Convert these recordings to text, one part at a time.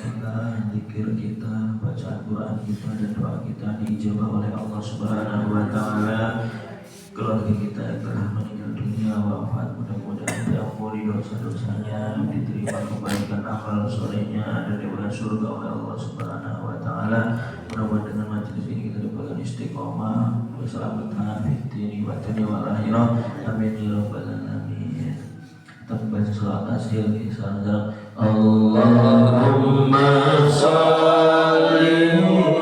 kita, zikir kita, bacaan Quran kita dan doa kita diijabah oleh Allah Subhanahu wa taala. Keluarga kita yang telah meninggal dunia wafat, mudah-mudahan diampuni dosa-dosanya, diterima kebaikan amal solehnya dan diberikan surga oleh Allah Subhanahu wa taala. Mudah-mudahan dengan majelis ini kita diberikan istiqomah, keselamatan fi dini wa dunya wal akhirah. Amin ya rabbal alamin. Kita membaca surah Al-Asr kisah Allahumma shalli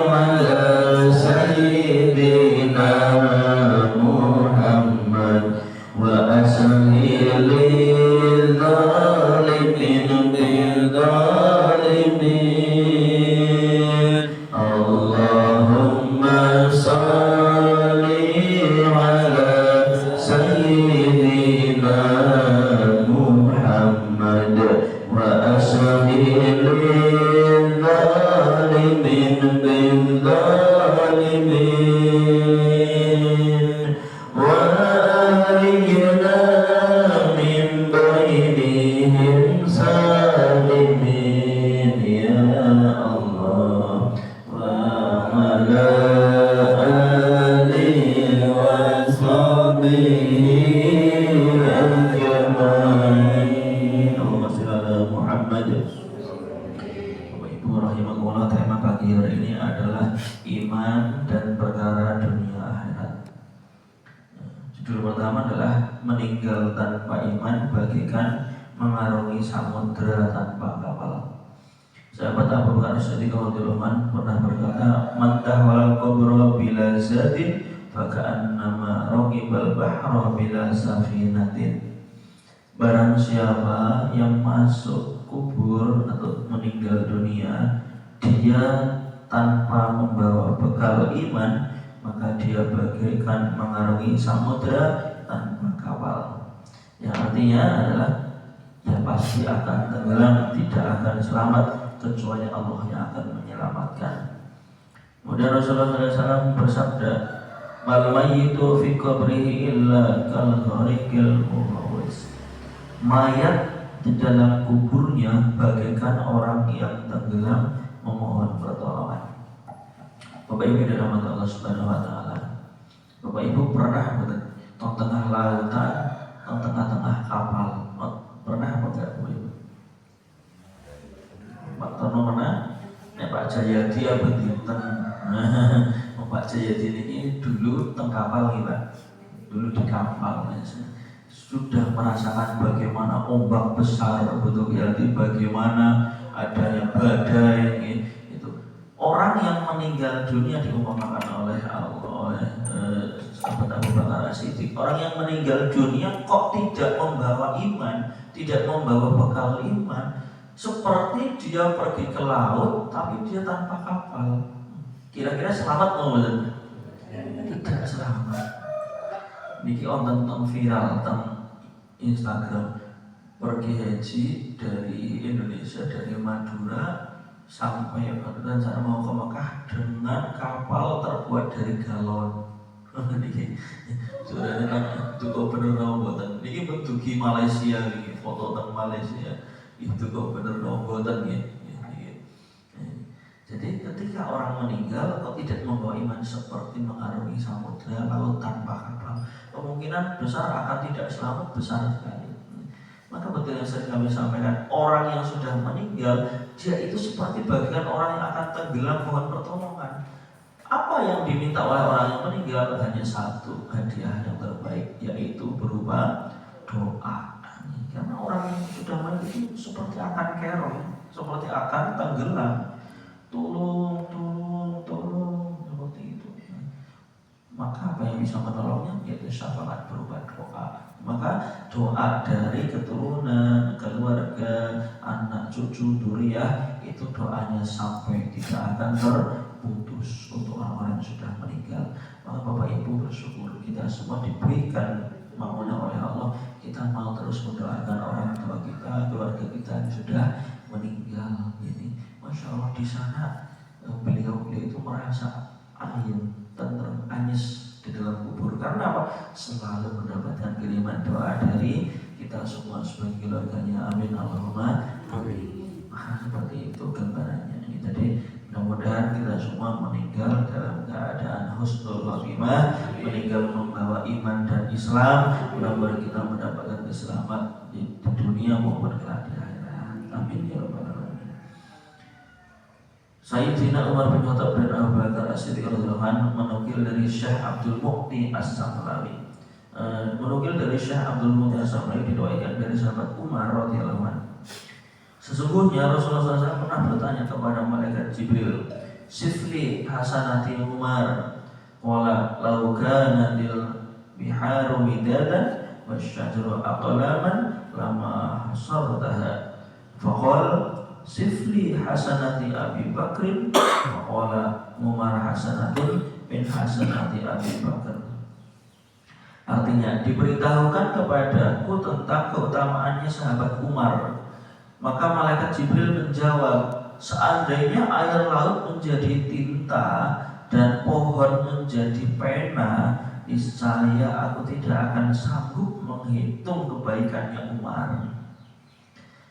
ala sayyidina Muhammad wa ashhil zalimin bil zalimin. Allahumma shalli ala sayyidina Muhammad wa ashhil zalimin bil zalimin. وأخرجنا من بينهم سالمين يا الله وعلى آله وصحبه أجمعين. اللهم صل على محمد. Bapak Ibu rahimakumullah, tema pagi hari ini adalah iman dan perkara dunia akhirat. Judul pertama adalah meninggal tanpa iman bagaikan mengarungi samudera tanpa kapal. Sahabat Abu Bakar As-Siddiq radhiyallahu anhu pernah berkata, "Man tahwal qabra bila zadin faka'annama raqibal bahra bila safinatin." Barang siapa yang masuk kubur atau meninggal dunia dia tanpa membawa bekal iman, maka dia bagaikan mengarungi samudera tanpa kapal. Yang artinya adalah ya pasti akan tenggelam, tidak akan selamat kecuali Allah yang akan menyelamatkan. Kemudian Rasulullah SAW bersabda, "Mal mayyitu fi qabrihi illa kal gharikil mughawis." Mayat di dalam kuburnya bagaikan orang yang tenggelam memohon pertolongan. Bapak Ibu dirahmati Allah Subhanahu wa taala. Bapak Ibu pernah di tengah lautan, di tengah-tengah kapal. Pernah apa enggak Bapak Ibu? Pak Tono pernah? Pak Jayadi apa dinten? Pak Jayadi ini dulu teng kapal nih Pak. Dulu di kapal sudah merasakan bagaimana ombak besar, betul ya, bagaimana adanya badai itu. Orang yang meninggal dunia diumpamakan oleh Allah, oleh sahabat Abu Bakar As-Siddiq. Orang yang meninggal dunia kok tidak membawa iman, tidak membawa bekal iman, seperti dia pergi ke laut tapi dia tanpa kapal. Kira-kira selamat nggak? Tidak selamat. Niki onten viral tentang Instagram, pergi haji dari Indonesia, dari Madura sampai Baghdad, saya mau ke Mekah dengan kapal terbuat dari galon. Niki sudah ada tuh bener nombotan. Niki bentuki Malaysia, niki foto tentang Malaysia itu kok bener nombotan gitu. Jadi ketika orang meninggal kok tidak membawa iman seperti mengarungi samudera laut tanpa kapal, kemungkinan besar akan tidak selamat besar sekali. Maka betul yang sering kami sampaikan, orang yang sudah meninggal dia itu seperti bagian orang yang akan tenggelam mohon pertolongan. Apa yang diminta oleh orang yang meninggal? Hanya satu hadiah yang terbaik, yaitu berupa doa. Karena orang yang sudah meninggal itu seperti akan kerong, seperti akan tenggelam. Tolong seperti itu. Maka apa yang bisa menolongnya? Yaitu syafaat berupa doa. Maka doa dari keturunan, keluarga, anak, cucu, dzurriyyah itu doanya sampai tidak akan terputus untuk orang-orang yang sudah meninggal. Maka Bapak Ibu bersyukur kita semua diberikan mampunan oleh Allah. Kita mau terus mendoakan orang tua kita, keluarga kita yang sudah meninggal ini. Masya Allah di sana beliau itu merasa angin, tenang, anyes di dalam kubur. Karena apa? Selalu mendapatkan kiriman doa dari kita semua sebagai keluarganya. Amin Allahumma amin. Seperti itu gambaran semua meninggal dalam keadaan husnul khotimah, meninggal membawa iman dan Islam. Mudah-mudahan kita mendapatkan keselamatan di dunia maupun kelak di akhirat. Amin ya rabbal alamin. Sayyidina Umar bin Khattab dan Abu Bakar As-Siddiq radhiyallahu anhu menukil dari Syekh Abdul Mu'ti As-Samlawi. Menukil dari Syekh Abdul Mu'ti As-Samlawi diriwayatkan dari sahabat Umar radhiyallahu anhu. Sesungguhnya Rasulullah SAW pernah bertanya kepada malaikat Jibril, "Sifli hasanati Umar." Qala law kanatil biharu midadan wasyajru aqlaman lama hasartaha. Faqala sifli hasanati Abi Bakrin. Faqala Umar hasanatun min hasanati Abi Bakr. Artinya, diberitahukan kepadaku tentang keutamaannya sahabat Umar. Maka malaikat Jibril menjawab, seandainya air laut menjadi tinta dan pohon menjadi pena, niscaya aku tidak akan sanggup menghitung kebaikannya Umar.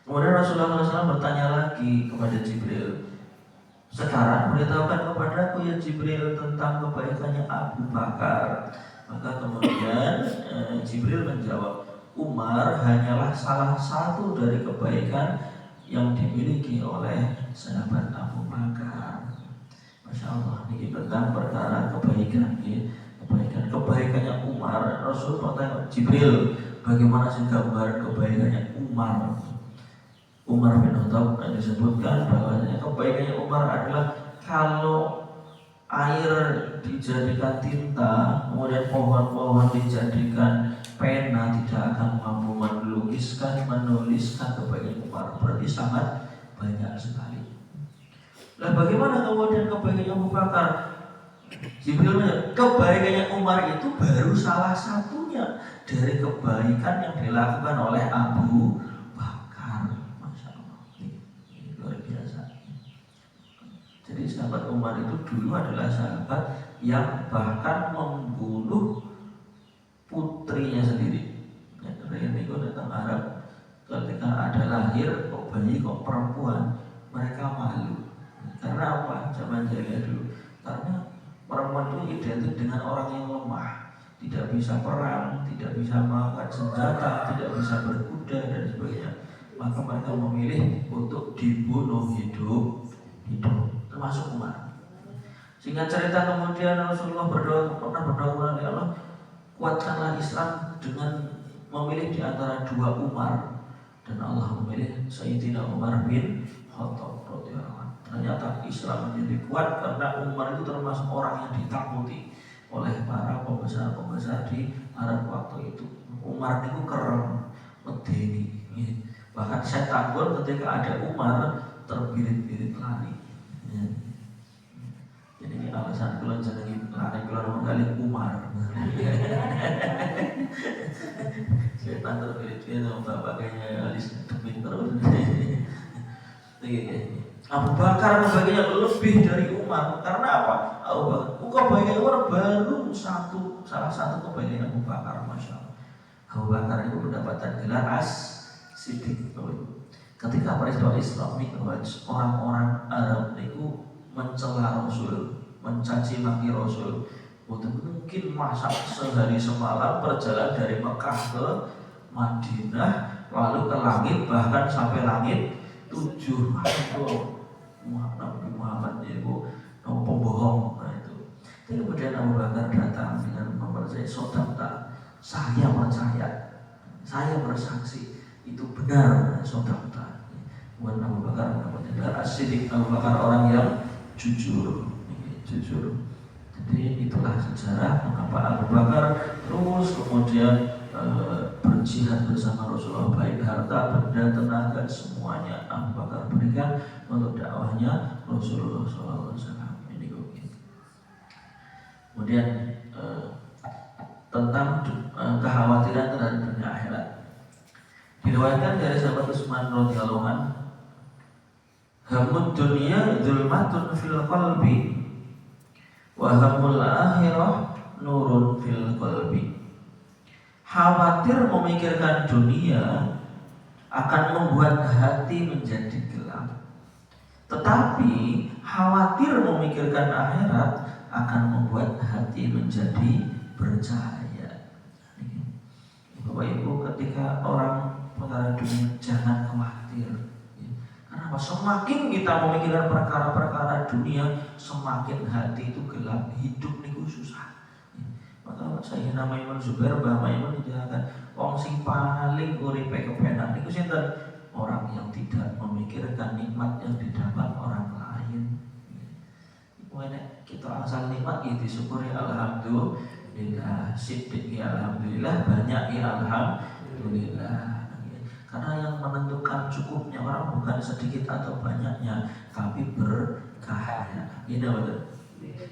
Kemudian Rasulullah SAW bertanya lagi kepada Jibril, sekarang beritahukan kepadaku ya Jibril tentang kebaikannya Abu Bakar. Maka kemudian Jibril menjawab, Umar hanyalah salah satu dari kebaikan yang dimiliki oleh sahabat Abu Bakar. Masya Allah, ini tentang perkara kebaikan, kebaikannya Umar. Rasul bertanya, Jibril, bagaimana sih gambar kebaikannya Umar? Umar bin Khattab disebutkan bahwa kebaikannya Umar adalah kalau air dijadikan tinta, kemudian pohon-pohon dijadikan pena, tidak akan mampu menuliskan kebaikan Umar. Berarti sangat banyak sekali. Lah bagaimana kemudian kebaikannya Abu Bakar? Jibril menyebut kebaikannya Umar itu baru salah satunya dari kebaikan yang dilakukan oleh Abu Bakar. Masya Allah, ini luar biasa. Jadi sahabat Umar itu dulu adalah sahabat yang bahkan membunuh putrinya sendiri. Ini kok datang Arab, ketika ada lahir kok bayi kok perempuan, mereka malu. Karena apa? Zaman jahiliyah dulu. Karena perempuan itu identik dengan orang yang lemah, tidak bisa perang, tidak bisa mengangkat senjata, tidak bisa berkuda dan sebagainya. Maka mereka memilih untuk dibunuh hidup, termasuk Umar. Sehingga cerita kemudian Rasulullah pernah berdoa kepada Allah, kuatkanlah Islam dengan memilih di antara dua Umar, dan Allah memilih Sayyidina Umar bin Khattab radhiyallahu anhu. Ternyata Islam menjadi kuat karena Umar itu termasuk orang yang ditakuti oleh para pembesar-pembesar di Arab waktu itu. Umar itu keren, medeni. Bahkan saya takut ketika ada Umar terbirit-birit lari. Jadi ini alasan kalau jenengi lari keluar kali Umar. Saya tanda dia sama bapak kayaknya alis tebing terus. Abu Bakar kebaikannya lebih dari Umar. Karena apa? Abu Bakar, kebaikan Umar baru salah satu kebaikan Abu Bakar, masya Allah. Abu Bakar itu mendapatkan gelar As-Siddiq. Ketika peristiwa Isra Mi'raj, orang-orang Arab itu mencela Rasul, mencaci maki Rasul. Mungkin masa sehari semalam berjalan dari Mekah ke Madinah, lalu ke langit, bahkan sampai langit 7. Itu Nabi Muhammad itu pembohong. Nah itu. Tapi kemudian Abu Bakar datang dengan mempercayai sodakta. Saya percaya, saya bersaksi itu benar sodakta. Kemudian Abu Bakar mendapatkan As-Siddiq, Abu Bakar orang yang jujur. Jadi itulah sejarah mengapa Abu Bakar terus kemudian berjihad bersama Rasulullah, baik harta, benda, tenaga, semuanya Abu Bakar berikan untuk dakwahnya Rasulullah SAW. Ini kemudian tentang kekhawatiran terhadap dunia akhirat. Diriwayatkan dari sahabat Utsman radhiyallahu anhu, hamud dunya zulmatun fil qalbi wa hamul akhirah nurun fil qalbi. Khawatir memikirkan dunia akan membuat hati menjadi gelap, Tetapi khawatir memikirkan akhirat akan membuat hati menjadi bercahaya. Bapak Ibu, ketika orang perkara dunia jangan khawatir. Kenapa? Semakin kita memikirkan perkara-perkara dunia, semakin hati itu gelap, hidup niku susah. Maka saya nama Imam Zubair, Mbah Maimun dikatakan wong sing paling uripe kepenak niku sinten? Orang yang tidak memikirkan nikmat yang didapat orang lain. Nek kita asal nikmat ya disyukuri alhamdulillah, sidik ya alhamdulillah, banyak ya alhamdulillah. Karena yang menentukan cukupnya orang bukan sedikit atau banyaknya, tapi berkahnya. Ini betul.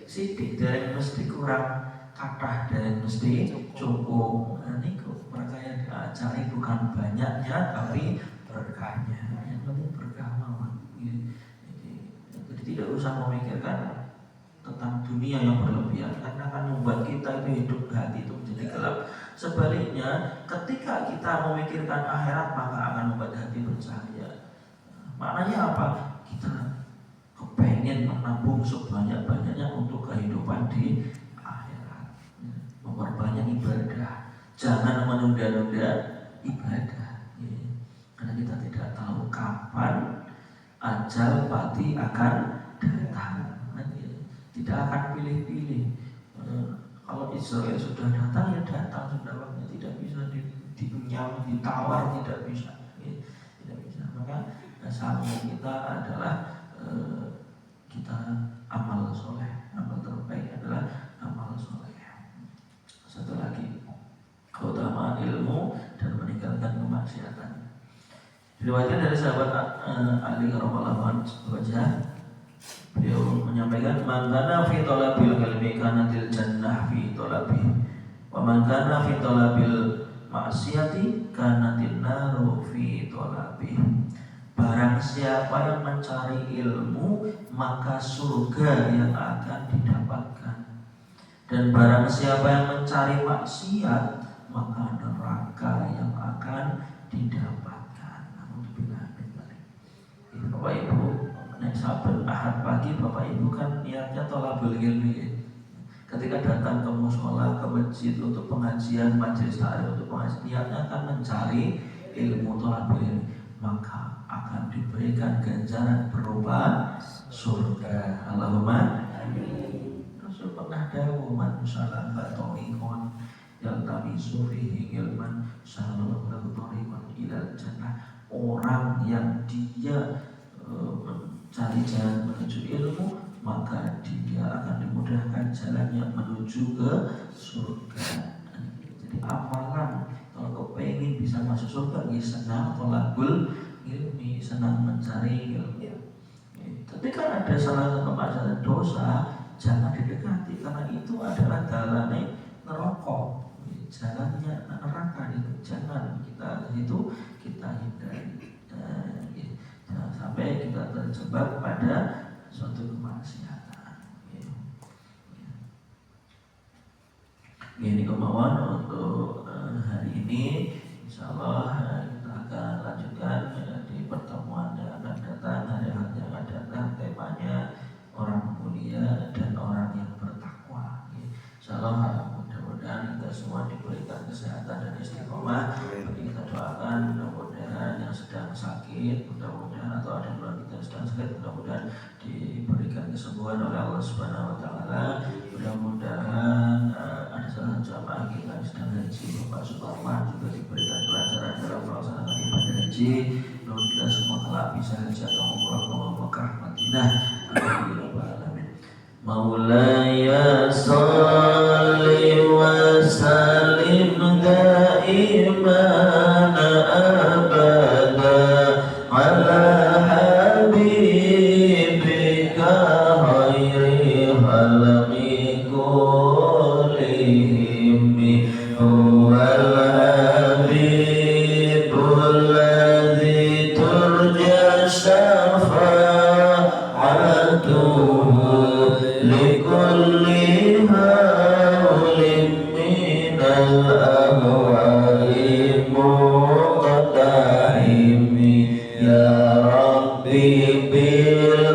Sidik dari mesti kurang, kathah dari mesti cukup. Ini mereka yang diajari bukan banyaknya, tapi berkahnya. Yang penting berkah mawon. Jadi tidak usah memikirkan tentang dunia yang berlebihan, karena akan membuat kita itu hidup hati itu menjadi gelap. Sebaliknya, ketika kita memikirkan akhirat, maka akan membuat hati bercahaya. Maknanya apa? Kita kepengen menabung sebanyak-banyaknya untuk kehidupan di akhirat. Memperbanyak ibadah, jangan menunda-nunda ibadah. Karena kita tidak tahu kapan ajal pasti akan datang. Tidak akan pilih-pilih. Kalau Israel sudah datang, ya datang sudah waktunya, tidak bisa dinyam, ditawar, tidak bisa. Tidak bisa. Maka dasarnya kita adalah kita amal soleh. Amal terbaik adalah amal soleh. Satu lagi, keutamaan ilmu dan meninggalkan kemaksiatan. Diriwayatkan dari sahabat Ali radhiyallahu anhu, beliau menyampaikan, man kana fi talabil ilmi kanatil jannah fi talabi, wa man kana fi talabil maksiati kanatin naru fi talabi. Barang siapa yang mencari ilmu, maka surga yang akan didapatkan. Dan barang siapa yang mencari maksiat, maka neraka yang akan didapatkan. Alhamdulillah. Bapak Ibu, saben Ahad pagi Bapak Ibu kan niatnya thalabul ilmi. Ketika datang ke mushola, ke masjid untuk pengajian, majelis taklim untuk pengajian, niatnya akan mencari ilmu thalabul ilmi, maka akan diberikan ganjaran berupa surga. Allahumma amin. Rasul pernah dawuh, man salam batoriqon yaltamisu fihi ilman salallahu lahu tariqan ilal jannah. Orang yang dia mencari jalan menuju ilmu, maka dia akan dimudahkan jalannya menuju ke surga. Jadi amalan kalau kepengen bisa masuk surga, ya senang thalabul ilmi, senang mencari ilmu. Ketika ada salah satu masalah dosa, jangan didekati, karena itu adalah jalannya neraka, jalannya neraka. Itu jangan kita itu kita hindari. Jangan sampai kita terjebak pada suatu kemaksiatan. Ini kemauan untuk hari ini. InsyaAllah kita akan lanjutkan di pertemuan yang akan datang, hari-hari yang akan datang. Temanya orang mulia dan orang yang bertakwa. InsyaAllah mudah-mudahan kita semua diberikan kesehatan dan istiqomah. Kita doakan mudah-mudahan yang sedang sakit, mudah-mudahan atau ada yang kita sedang sakit, mudah-mudahan diberikan kesembuhan oleh Allah Subhanahu wa taala. Mudah-mudahan ada salah jamaah kita yang sedang haji, Bapak Suparman juga diberikan kelancaran dalam melaksanakan ibadah haji. Lalu kita semua kelak bisa haji atau umrah ke Mekah, Madinah. Alhamdulillah. Maulaya salli wa sallim daiman abada ala habibika khairi khalqi kullihim. Huwal habibul ladzi turja syafa'atuhu likulli haulin minal ahwali muqtahimi. Ya Rabbi bil